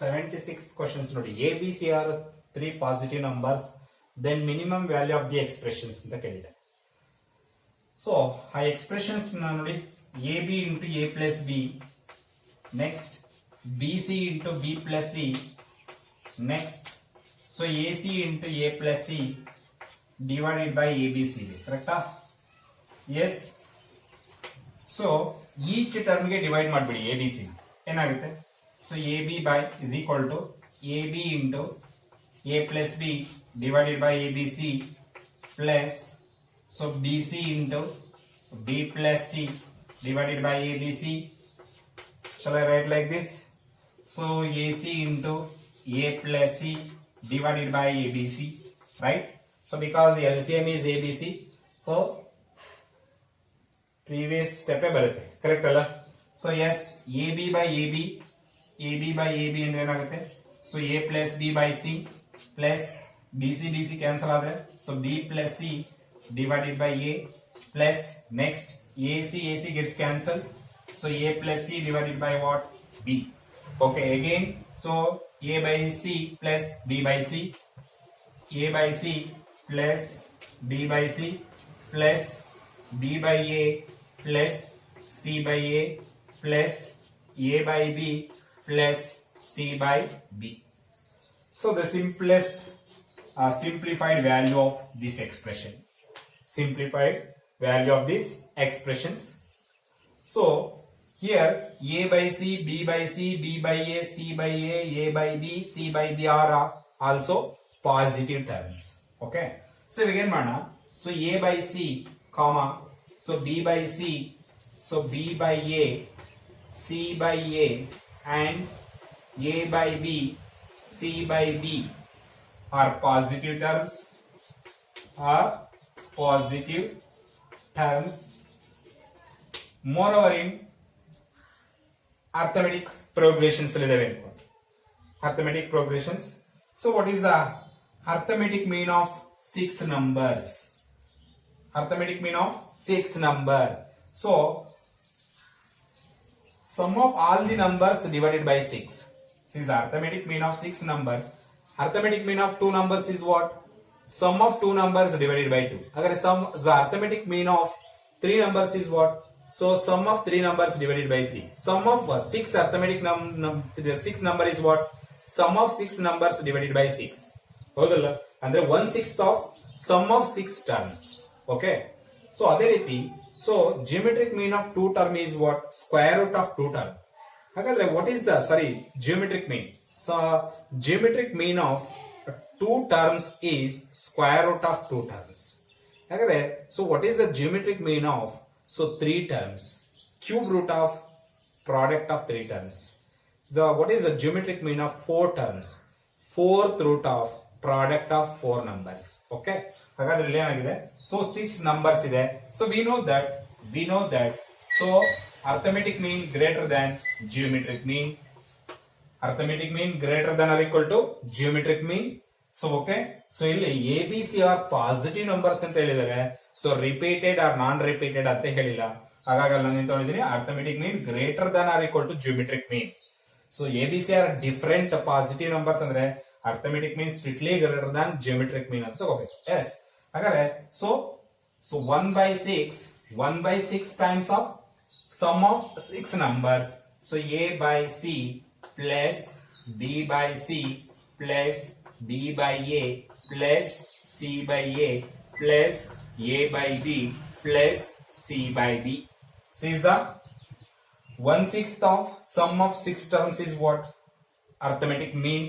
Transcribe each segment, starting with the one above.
76th questions ನೋಡಿ a B C are 3 positive numbers then minimum value of the expressions ಅಂತ ಕೇಳಿದೆ. So ಆ expressions ನೋಡಿ a b into a plus b, next b c into b plus c, next so a c into a plus c divided by a B c ಇದೆ, ಕರೆಕ್ಟಾ? Yes. So each ಟರ್ಮ್ಗೆ divide ಮಾಡಿಬಿಡಿ a B c, ಏನಾಗುತ್ತೆ? So A b by is equal to a b into a plus B divided by a B C plus so B c into b plus C divided by ABC. Shall I write like this? So AC into A plus C divided by ABC, right? So because LCM is ABC, so previous step barutte, correct alla? So yes, AB by AB, AB by AB andre enagutte? So A plus B by C plus BC cancel aadre, so B plus C divided by A plus next AC gets cancelled, so A plus C divided by what? B. Okay, again, so A by C plus B by C, A by C plus B by C plus B by A plus C by A plus A by B plus C by B. So the simplest simplified value of this expression, simplified value of these expressions. So here A by C, B by C, B by A, C by A by B, C by B are also positive terms. Okay, so again mana, so A by C comma, so B by C, so B by A, C by A and A by B, C by B are positive terms, are positive terms. Moreover, in arithmetic progressions, arithmetic progressions. So what is the arithmetic mean of 6 numbers? Arithmetic mean of 6 number. So sum of all the numbers divided by 6. This is arithmetic mean of 6 numbers. Arithmetic mean of 2 numbers is what? Sum of 2 numbers divided by 2. Agar the arithmetic mean of 3 numbers is what? So sum of 3 numbers divided by 3. Sum of 6 arithmetic the 6 number is what? Sum of 6 numbers divided by 6. Hodalla andre 1/6 of sum of 6 terms. Okay. So adhe riti, so geometric mean of 2 term is what? Square root of 2 term. Hagadre what is the geometric mean? So geometric mean of 2 terms is square root of 2 terms. Okay, so what is the geometric mean of 3 terms? Cube root of product of 3 terms. What is the geometric mean of 4 terms? 4th root of product of 4 numbers. Okay, ಹಾಗಾದ್ರೆ ಏನಾಗಿದೆ? So 6 numbers ಇದೆ. So we know that so arithmetic mean greater than geometric mean. Arithmetic mean greater than or equal to geometric mean. So okay, so ಇಲ್ಲಿ A B C are positive numbers ಅಂತ ಹೇಳಿದ್ದಾರೆ. So repeated or non repeated ಅಂತ ಹೇಳಿಲ್ಲ, ಹಾಗಾಗಿ ನಾನು ಏನು ತಗೊಂಡಿದ್ದೀನಿ? Arithmetic mean greater than or equal to geometric mean. So A B C are different positive numbers ಅಂದ್ರೆ arithmetic mean strictly greater than geometric mean ಅಂತ ತಗೋಬೇಕು. ಎಸ್, ಹಾಗಾದ್ರೆ so 1/6 times of sum of 6 numbers. So A by C plus B by C plus B by A plus C by A plus A by B plus C by B. So is the 1/6 of sum of 6 terms is what? Arithmetic mean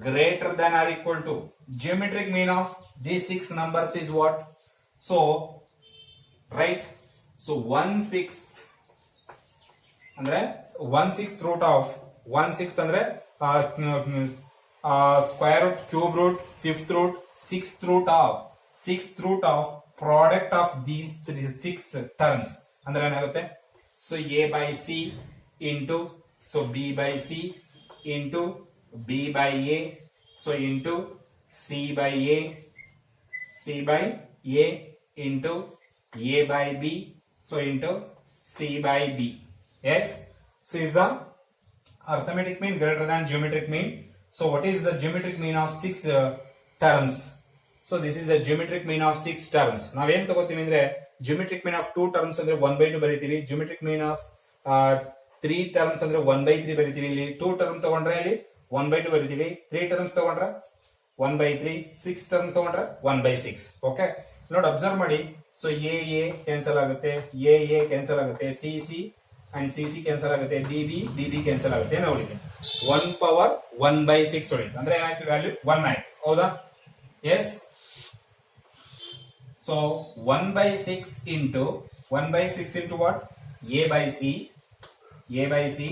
greater than or equal to geometric mean of these 6 numbers is what? So right, so 1/6 andre 1/6 root of 1/6 andre square root, cube root, 5th root, 6th root of product of these 6 terms ಅಂದ್ರೆ ಏನಾಗುತ್ತೆ? So A by C into so B by C into B by A, so into C by A into A by B, so into C by B. Yes, so is the arithmetic mean greater than geometric mean. So what is the geometric mean of 6 terms? So this is the geometric mean of 6 terms. ನಾವೇನ್ ತಗೋತೀವಿ ಅಂದ್ರೆ geometric mean of 2 terms ಅಂದ್ರೆ 1/2 ಬರೀತೀವಿ. geometric mean of 3 terms ಅಂದ್ರೆ 1/3 ಬರೀತೀವಿ. ಇಲ್ಲಿ 2 terms ತಗೊಂಡ್ರೆ ಇಲ್ಲಿ 1/2 ಬರೀತೀವಿ. 3 terms ತಗೊಂಡ್ರೆ 1/3, 6 terms ತಗೊಂಡ್ರೆ 1/6. ಓಕೆ, ನೋಡಿ ಅಬ್ಸರ್ವ್ ಮಾಡಿ. ಸೊ ಎ ಕ್ಯಾನ್ಸಲ್ ಆಗುತ್ತೆ, ಎ ಕ್ಯಾನ್ಸಲ್ ಆಗುತ್ತೆ, ಸಿ ಅಂಡ್ ಸಿ ಕ್ಯಾನ್ಸಲ್ ಆಗುತ್ತೆ, ಬಿ ಕ್ಯಾನ್ಸಲ್ ಆಗುತ್ತೆ. ನೋಡಿ 1 ಪವರ್ 1/6 ಉಳಿತು ಅಂದ್ರೆ ಏನಾಯ್ತು, ವ್ಯಾಲ್ಯೂ 1 ಆಯ್ತು. ಹೌದಾ? Yes. So 1/6 into what? A by C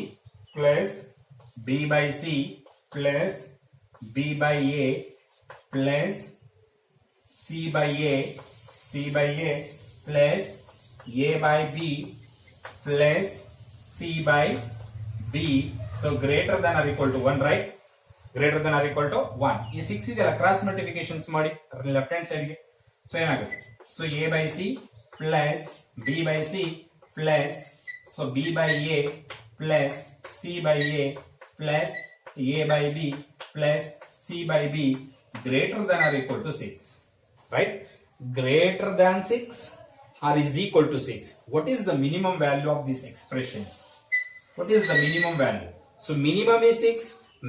plus B by C plus B by a plus c by a plus a by b plus c by b. So greater than or equal to 1, right? Greater than or equal to 1. ಈ 6 ಇದೆಯಲ್ಲ, cross multiplications ಮಾಡಿ left hand ಸೈಡ್ಗೆ. So ಏನಾಗುತ್ತೆ? So A by C plus B by C plus so b by a plus c by a plus a by b plus c by B greater than or equal to 6, right? Greater than 6 or is equal to 6. What is the minimum value of these expressions? What is the minimum value? So minimum is 6,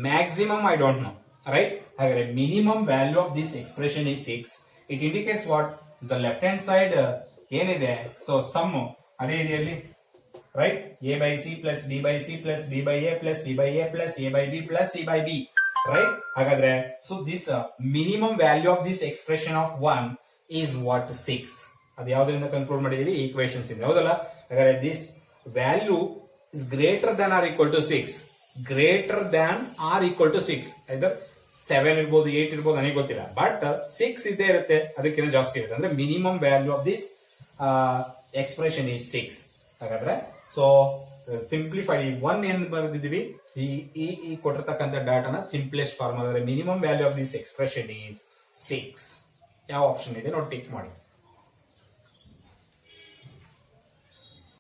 maximum I don't know, right? However, minimum value of this expression is 6. It indicates what? The left hand side ಏನಿದೆ, so sum ಅದೇ ಇದೆಯಲ್ಲಿ, right? A by C plus B by C plus B by A plus C by A plus A by B plus C by B, right? ಹಾಗಾದ್ರೆ so this minimum value of this expression of 1 is what? 6. ಅದು ಯಾವುದರಿಂದ conclude ಮಾಡಿದೀವಿ? Equations ಇಂದ, ಹೌದಲ್ಲ? ಹಾಗಾದ್ರೆ this value is greater than or equal to 6. Greater than or equal to 6. either 7 ಇರ್ಬೋದು, 8 ಇರ್ಬೋದು, ನನಗೆ ಗೊತ್ತಿಲ್ಲ. ಬಟ್ 6 ಇದ್ದೇ ಇರುತ್ತೆ, ಅದಕ್ಕಿಂತ ಜಾಸ್ತಿ ಇರುತ್ತೆ. ಅಂದ್ರೆ minimum value of this expression is 6. ಹಾಗಾದ್ರೆ ಸೊ ಸಿಂಪ್ಲಿಫೈ 1 ಏನ್ ಬರೆದಿದ್ದೀವಿ, ಈ ಕೊಟ್ಟಿರ್ತಕ್ಕಂಥ ಡಾಟಾನ ಸಿಂಪ್ಲೆಸ್ಟ್ ಫಾರ್ಮ್. ಆದರೆ minimum value of this expression is 6. ಯಾವ ಆಪ್ಷನ್ ಇದೆ ನೋಡಿ, ಟಿಕ್ ಮಾಡಿ.